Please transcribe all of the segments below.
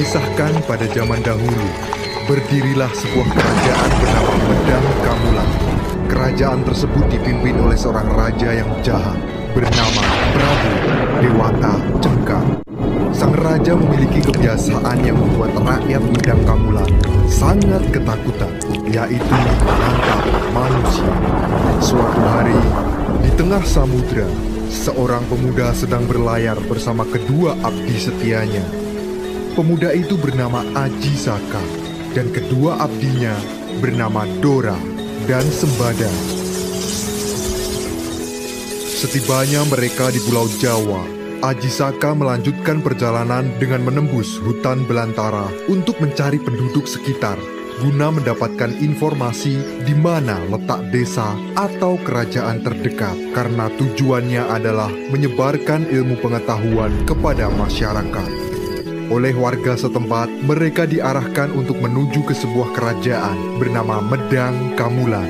Dikisahkan pada zaman dahulu, berdirilah sebuah kerajaan bernama Medang Kamulan. Kerajaan tersebut dipimpin oleh seorang raja yang jahat bernama Prabu Dewata Cengkar. Sang raja memiliki kebiasaan yang membuat rakyat Medang Kamulan sangat ketakutan, yaitu menangkap manusia. Suatu hari, di tengah samudra, seorang pemuda sedang berlayar bersama kedua abdi setianya. Pemuda itu bernama Aji Saka, dan kedua abdinya bernama Dora dan Sembada. Setibanya mereka di Pulau Jawa, Aji Saka melanjutkan perjalanan dengan menembus hutan belantara untuk mencari penduduk sekitar, guna mendapatkan informasi di mana letak desa atau kerajaan terdekat, karena tujuannya adalah menyebarkan ilmu pengetahuan kepada masyarakat. Oleh warga setempat, mereka diarahkan untuk menuju ke sebuah kerajaan bernama Medang Kamulan.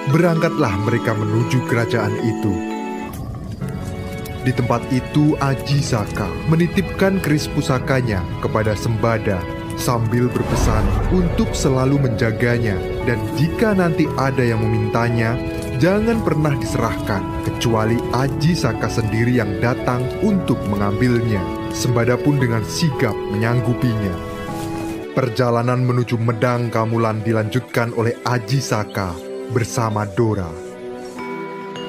Berangkatlah mereka menuju kerajaan itu. Di tempat itu, Aji Saka menitipkan keris pusakanya kepada Sembada sambil berpesan untuk selalu menjaganya, dan jika nanti ada yang memintanya, jangan pernah diserahkan kecuali Aji Saka sendiri yang datang untuk mengambilnya. Sembada pun dengan sigap menyanggupinya. Perjalanan menuju Medang Kamulan dilanjutkan oleh Aji Saka bersama Dora.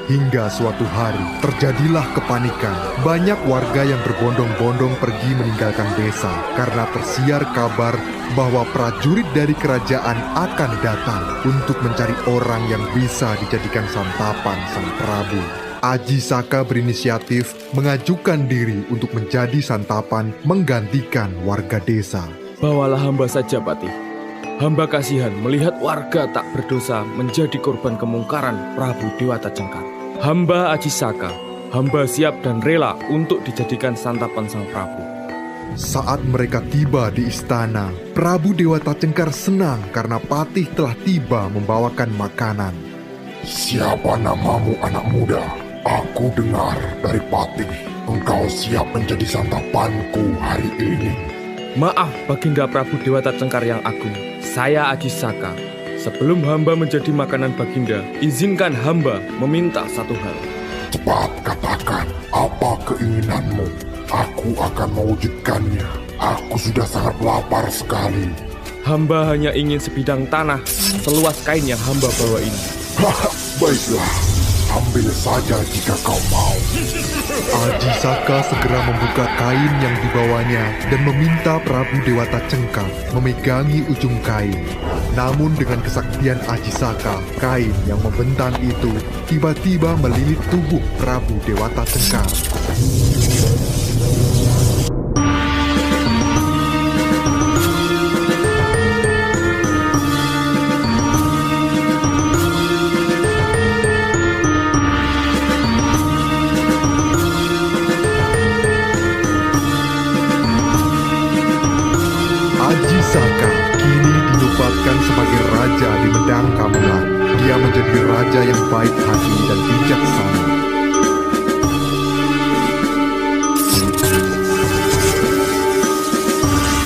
Hingga suatu hari, terjadilah kepanikan. Banyak warga yang berbondong-bondong pergi meninggalkan desa karena tersiar kabar bahwa prajurit dari kerajaan akan datang untuk mencari orang yang bisa dijadikan santapan sang Prabu. Aji Saka berinisiatif mengajukan diri untuk menjadi santapan menggantikan warga desa. Bawalah hamba saja, Patih. Hamba kasihan melihat warga tak berdosa menjadi korban kemungkaran Prabu Dewata Cengkar. Hamba Aji Saka, hamba siap dan rela untuk dijadikan santapan sang Prabu. Saat mereka tiba di istana, Prabu Dewata Cengkar senang karena Patih telah tiba membawakan makanan. Siapa namamu, anak muda? Aku dengar dari Patih, engkau siap menjadi santapanku hari ini. Maaf, Baginda Prabu Dewata Cengkar yang agung. Saya Aji Saka. Sebelum hamba menjadi makanan Baginda, izinkan hamba meminta satu hal. Cepat katakan, apa keinginanmu? Aku akan mewujudkannya. Aku sudah sangat lapar sekali. Hamba hanya ingin sebidang tanah seluas kain yang hamba bawa ini. Baiklah, ambil saja jika kau mau. Aji Saka segera membuka kain yang dibawanya dan meminta Prabu Dewata Cengkar memegangi ujung kain. Namun dengan kesaktian Aji Saka, kain yang membentang itu tiba-tiba melilit tubuh Prabu Dewata Cengkar. Aji Saka kini dinobatkan sebagai raja di Medang Kamulan. Dia menjadi raja yang baik hati dan bijaksana.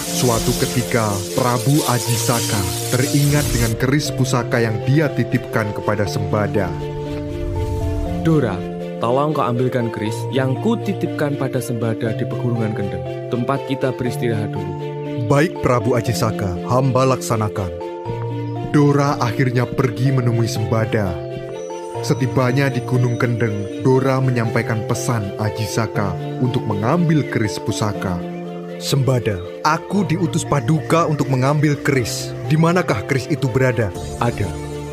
Suatu ketika, Prabu Aji Saka teringat dengan keris pusaka yang dia titipkan kepada Sembada. Dora, tolong kau ambilkan keris yang ku titipkan pada Sembada di Pegunungan Kendeng, tempat kita beristirahat dulu. Baik Prabu Aji Saka, hamba laksanakan. Dora akhirnya pergi menemui Sembada. Setibanya di Gunung Kendeng, Dora menyampaikan pesan Aji Saka untuk mengambil keris pusaka. Sembada, aku diutus Paduka untuk mengambil keris. Di manakah keris itu berada? Ada,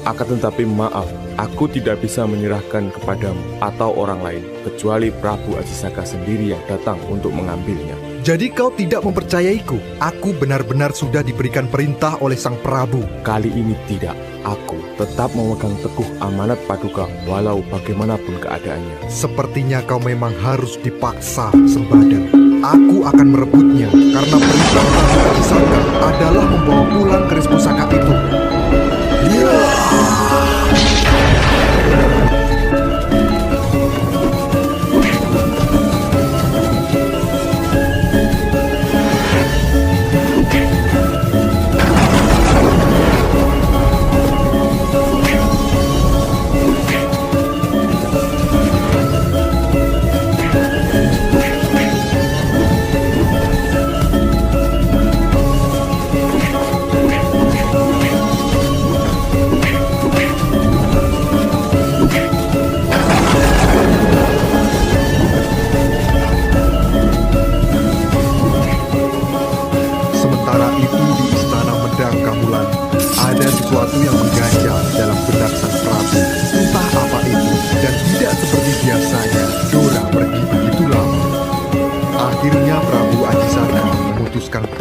akan tetapi maaf, aku tidak bisa menyerahkan kepadamu atau orang lain, kecuali Prabu Aji Saka sendiri yang datang untuk mengambilnya. Jadi kau tidak mempercayaiku? Aku benar-benar sudah diberikan perintah oleh sang Prabu. Kali ini tidak, aku tetap memegang teguh amanat Paduka walau bagaimanapun keadaannya. Sepertinya kau memang harus dipaksa, Sembada. Aku akan merebutnya, karena perintah Prabu Aji Saka adalah membawa pulang keris pusaka itu.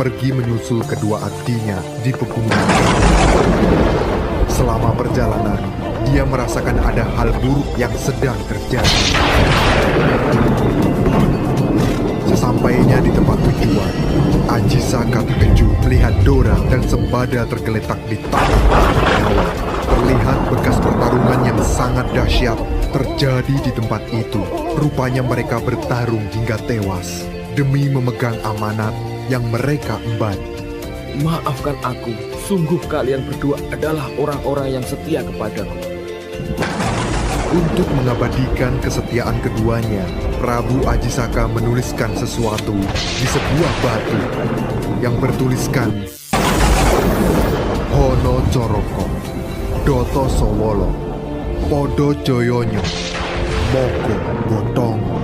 pergi menyusul kedua abdinya di pegunungan. Selama perjalanan, dia merasakan ada hal buruk yang sedang terjadi. Sesampainya di tempat tujuan, Aji Saka terkejut melihat Dora dan Sembada tergeletak di tanah nyawa. Terlihat bekas pertarungan yang sangat dahsyat terjadi di tempat itu. Rupanya mereka bertarung hingga tewas demi memegang amanat yang mereka emban. Maafkan aku, sungguh kalian berdua adalah orang-orang yang setia kepadaku. Untuk mengabadikan kesetiaan keduanya, Prabu Aji Saka menuliskan sesuatu di sebuah batu yang bertuliskan Hono Coroko, Doto Sowolo, Podo Joyonyo, Moko Gotong.